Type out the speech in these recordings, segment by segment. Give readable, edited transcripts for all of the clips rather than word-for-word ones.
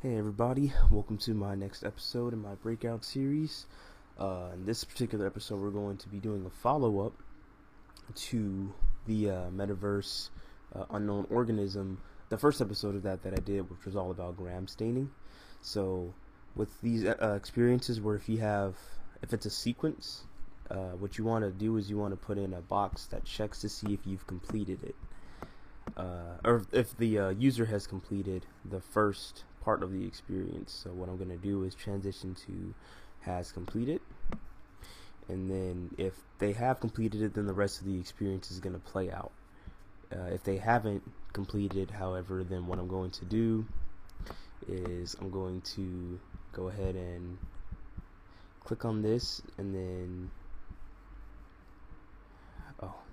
Hey everybody, welcome to my next episode in my breakout series. In this particular episode, we're going to be doing a follow-up to the Metaverse Unknown Organism, the first episode of that I did, which was all about gram staining. So with these experiences where if it's a sequence, what you want to do is you want to put in a box that checks to see if you've completed it. Or if the user has completed the first part of the experience. So what I'm going to do is transition to has completed, and then if they have completed it, then the rest of the experience is going to play out. If they haven't completed, however, then what I'm going to do is I'm going to go ahead and click on this, and then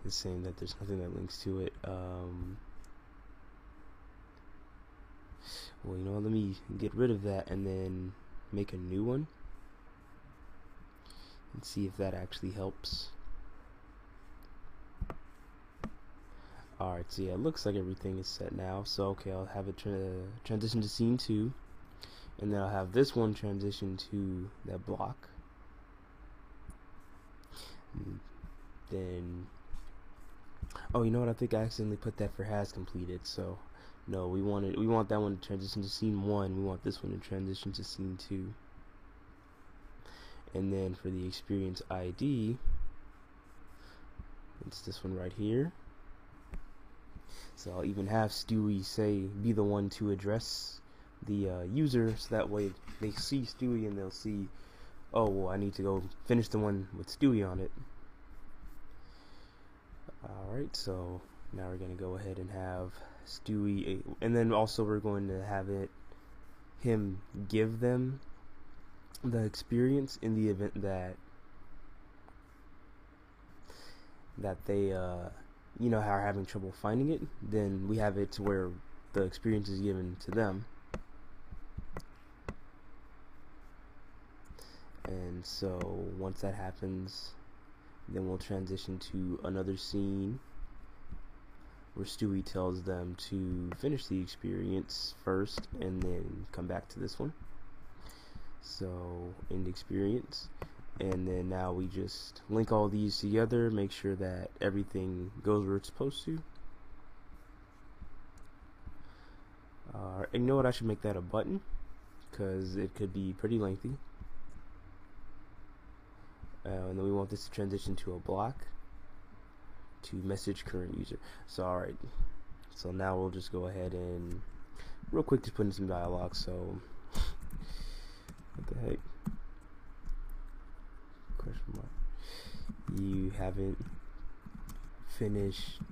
it's saying that there's nothing that links to it. Well, you know what, let me get rid of that and then make a new one and see if that actually helps. Alright, so yeah, it looks like everything is set now. So okay, I'll have it transition to scene 2, and then I'll have this one transition to that block. And then, oh, you know what, I think I accidentally put that for has completed, so no, we want that one to transition to scene 1. We want this one to transition to scene 2. And then for the experience ID, it's this one right here. So I'll even have Stewie be the one to address the user, so that way they see Stewie and they'll see, oh, well, I need to go finish the one with Stewie on it. Alright, so now we're going to go ahead and have Stewie, and then also we're going to have him give them the experience in the event that they are having trouble finding it. Then we have it to where the experience is given to them. And so once that happens, then we'll transition to another scene where Stewie tells them to finish the experience first and then come back to this one. So end experience, and then now we just link all these together, make sure that everything goes where it's supposed to. And you know what, I should make that a button because it could be pretty lengthy. And then we want this to transition to a block to message current user. So alright, so now we'll just go ahead and real quick just put in some dialogue. So what the heck, question mark, you haven't finished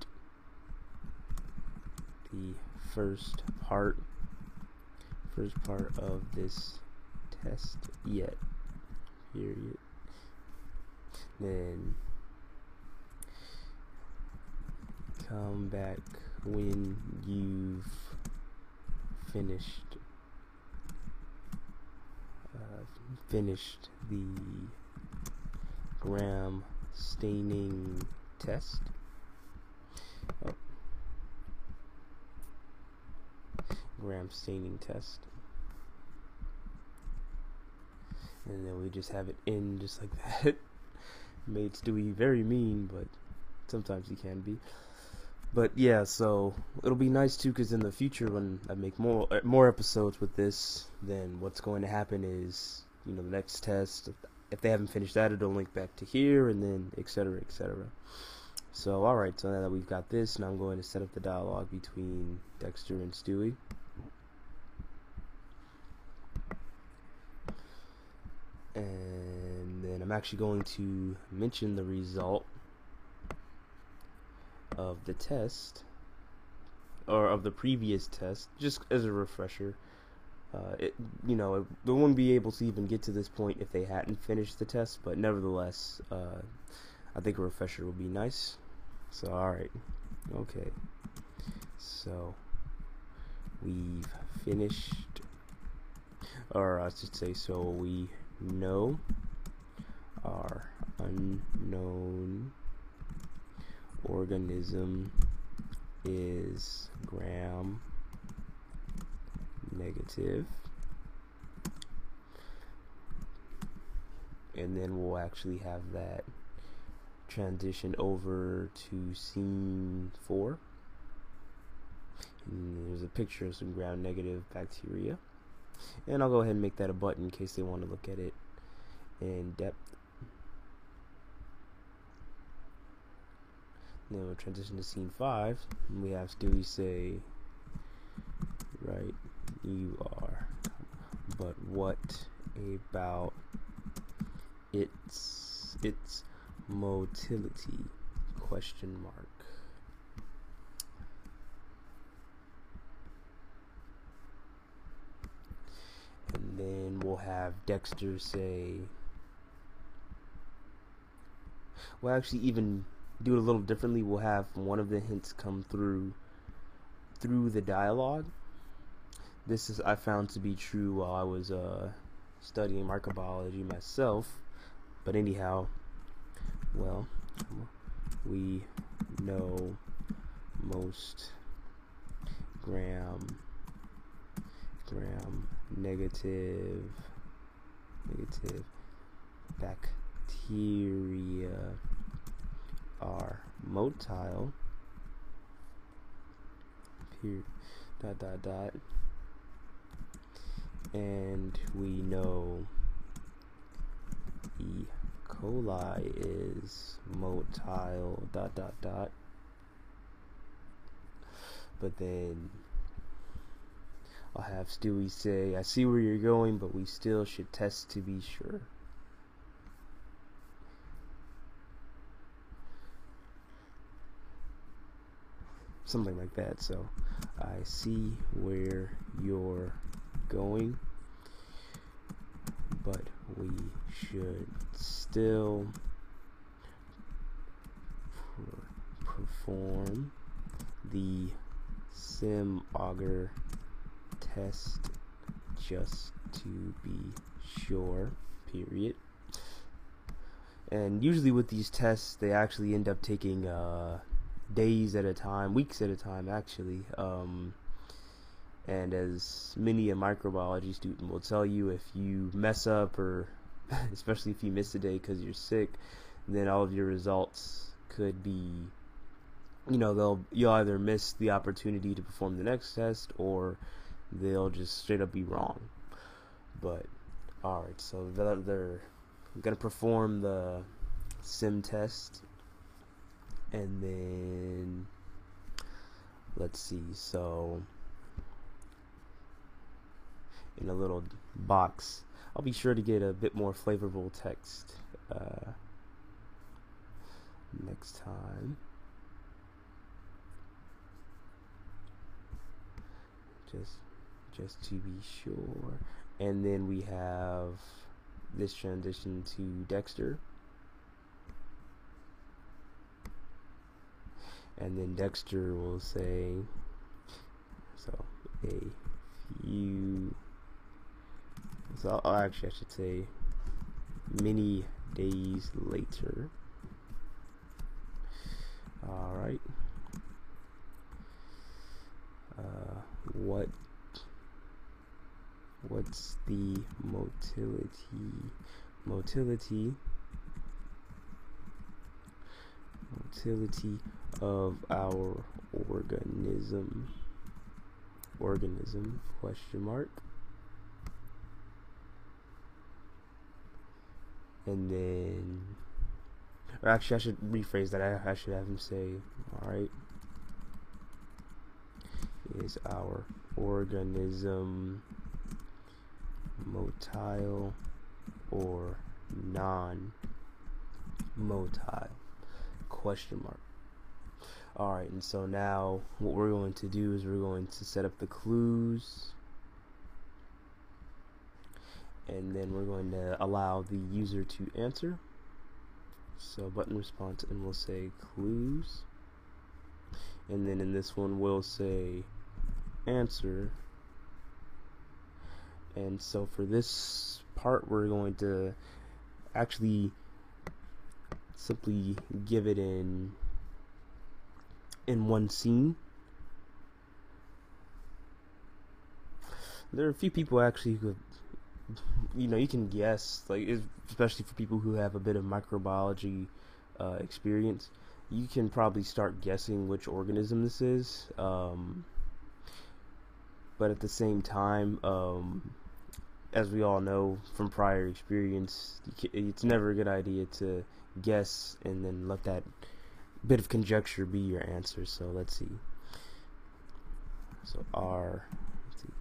the first part of this test yet, period. Then come back when you've finished the gram staining test. Gram staining test. And then we just have it in just like that. Made Stewie very mean, but sometimes he can be. But yeah, so it'll be nice too, because in the future when I make more episodes with this, then what's going to happen is, the next test, if they haven't finished that, it'll link back to here, and then etc, etc. So alright, so now that we've got this, now I'm going to set up the dialogue between Dexter and Stewie. And then I'm actually going to mention the result of the test, or of the previous test, just as a refresher. They wouldn't be able to even get to this point if they hadn't finished the test, but nevertheless, I think a refresher would be nice. So alright, okay, so we've finished, or I should say, so we know our unknown organism is gram negative, and then we'll actually have that transition over to scene 4. And there's a picture of some gram-negative bacteria, and I'll go ahead and make that a button in case they want to look at it in depth. Then we'll transition to scene 5, and we have Stewie say, right, you are, but what about its motility, question mark. And then we'll have Dexter say, we'll actually even do it a little differently. We'll have one of the hints come through the dialogue. This is I found to be true while I was studying microbiology myself. But anyhow, well, we know most gram negative bacteria are motile, period, ... and we know E. coli is motile, ... But then I'll have Stewie say, I see where you're going, but we still should test to be sure. Something like that. So I see where you're going, but we should still perform the sim auger test just to be sure, period. And usually with these tests, they actually end up taking days at a time, weeks at a time actually. And as many a microbiology student will tell you, if you mess up, or especially if you miss a day because you're sick, then all of your results could be, you'll either miss the opportunity to perform the next test, or they'll just straight up be wrong. But alright, so they're gonna perform the sim test, and then let's see, so in a little box, I'll be sure to get a bit more flavorful text next time. Just to be sure. And then we have this transition to Dexter, and then Dexter will say, so actually I should say many days later. Alright, what's the motility of our organism, question mark. And then, or actually I should rephrase that. I should have him say, alright, is our organism motile or non-motile, question mark. Alright, and so now what we're going to do is we're going to set up the clues, and then we're going to allow the user to answer. So button response, and we'll say clues, and then in this one we'll say answer. And so for this part, we're going to actually simply give it in one scene. There are a few people actually who have you can guess, like, especially for people who have a bit of microbiology experience, you can probably start guessing which organism this is. But at the same time, as we all know from prior experience, it's never a good idea to guess and then let that bit of conjecture be your answer. So let's see. So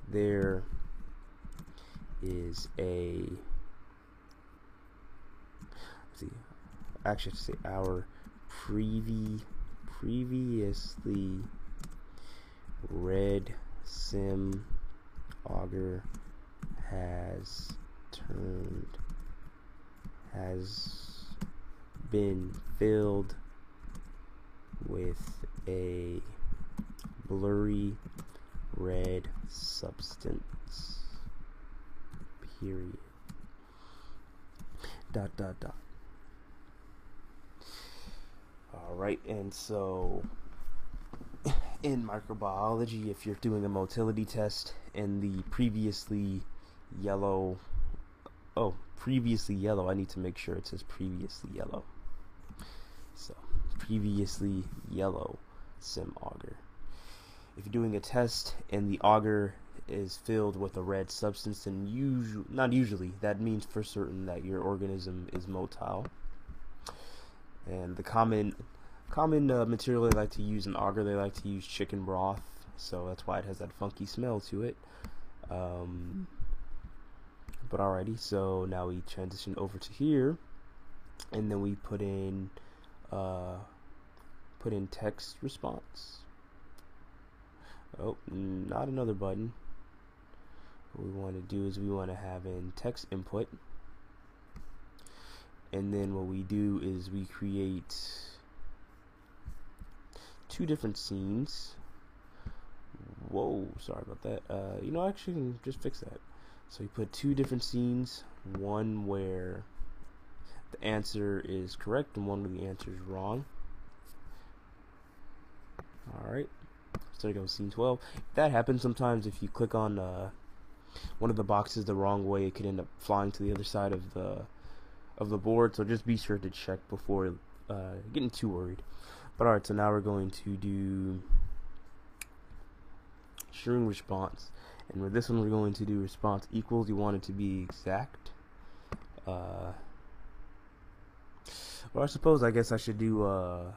there is a, actually I should say our previously red sim auger has been filled with a blurry red substance, period, ... Alright, and so in microbiology, if you're doing a motility test and the previously yellow, I need to make sure it says previously yellow. So, previously yellow sim auger. If you're doing a test and the auger is filled with a red substance, then not usually, that means for certain that your organism is motile. And the common material they like to use in auger, they like to use chicken broth, so that's why it has that funky smell to it. But alrighty, so now we transition over to here, and then we put in text response. Oh, not another button. What we want to do is we want to have in text input, and then what we do is we create two different scenes. Whoa, sorry about that. Actually, I can just fix that. So we put two different scenes, one where the answer is correct and one where the answer is wrong. Alright, so there goes scene 12. That happens sometimes if you click on one of the boxes the wrong way, it could end up flying to the other side of the board, so just be sure to check before getting too worried. But alright, so now we're going to do string response, and with this one we're going to do response equals. You want it to be exact. Or I guess I should do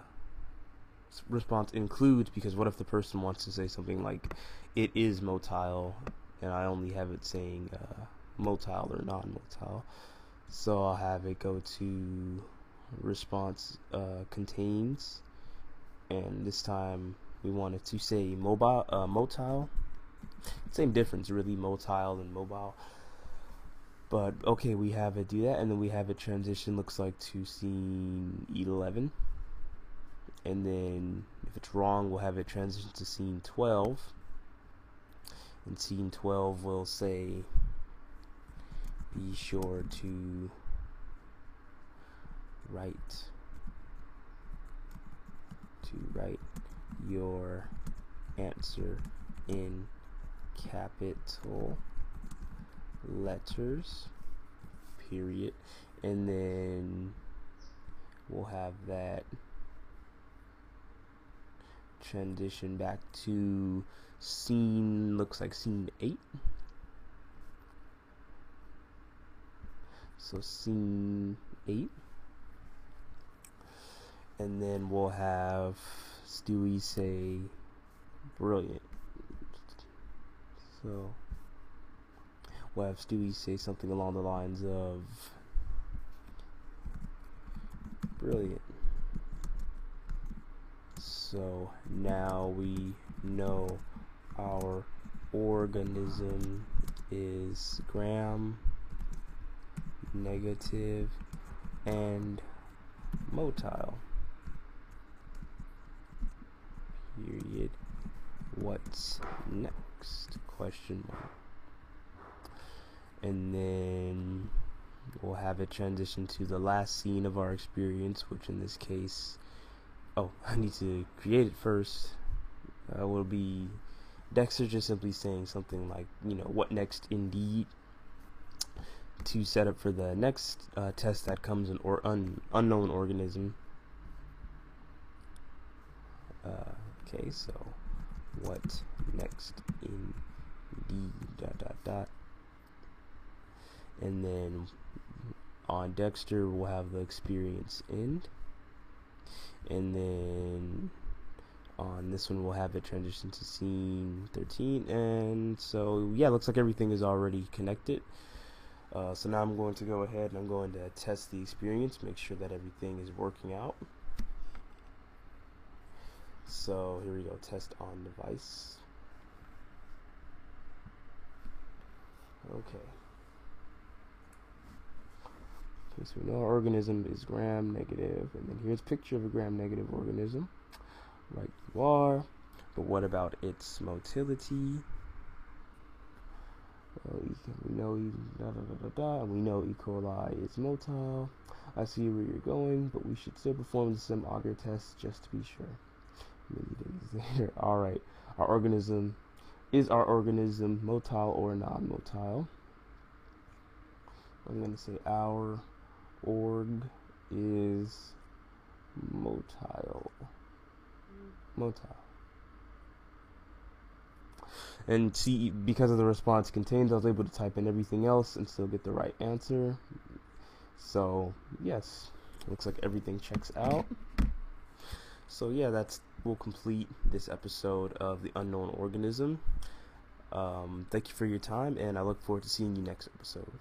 response includes, because what if the person wants to say something like it is motile and I only have it saying motile or non-motile. So I'll have it go to response contains, and this time we want it to say motile. Same difference really, motile and mobile. But okay, we have it do that, and then we have it transition, looks like, to scene 11. And then if it's wrong, we'll have it transition to scene 12. And scene 12 will say, be sure to write your answer in capital letters, period. And then we'll have that transition back to scene, looks like scene 8. So scene 8, and then we'll have Stewie say brilliant. So we'll have Stewie say something along the lines of brilliant. So now we know our organism is gram negative and motile, period. What's next? Question mark. And then we'll have it transition to the last scene of our experience, which in this case, I need to create it first. Will be Dexter just simply saying something like, what next indeed. to set up for the next test that comes in unknown organism. Okay, so what next in D ... and then on Dexter we'll have the experience end, and then on this one we'll have it transition to scene 13. And so yeah, looks like everything is already connected. So now I'm going to go ahead and I'm going to test the experience, make sure that everything is working out. So here we go, test on device. Okay, so we know our organism is gram-negative, and then here's a picture of a gram-negative organism. Right, you are. But what about its motility? We know we know E. coli is motile. I see where you're going, but we should still perform the sim auger test just to be sure. Many days later. All right, our organism motile or non-motile? I'm going to say our org is motile. And see, because of the response contained, I was able to type in everything else and still get the right answer. So yes, looks like everything checks out. So yeah, will complete this episode of the unknown organism. Thank you for your time, and I look forward to seeing you next episode.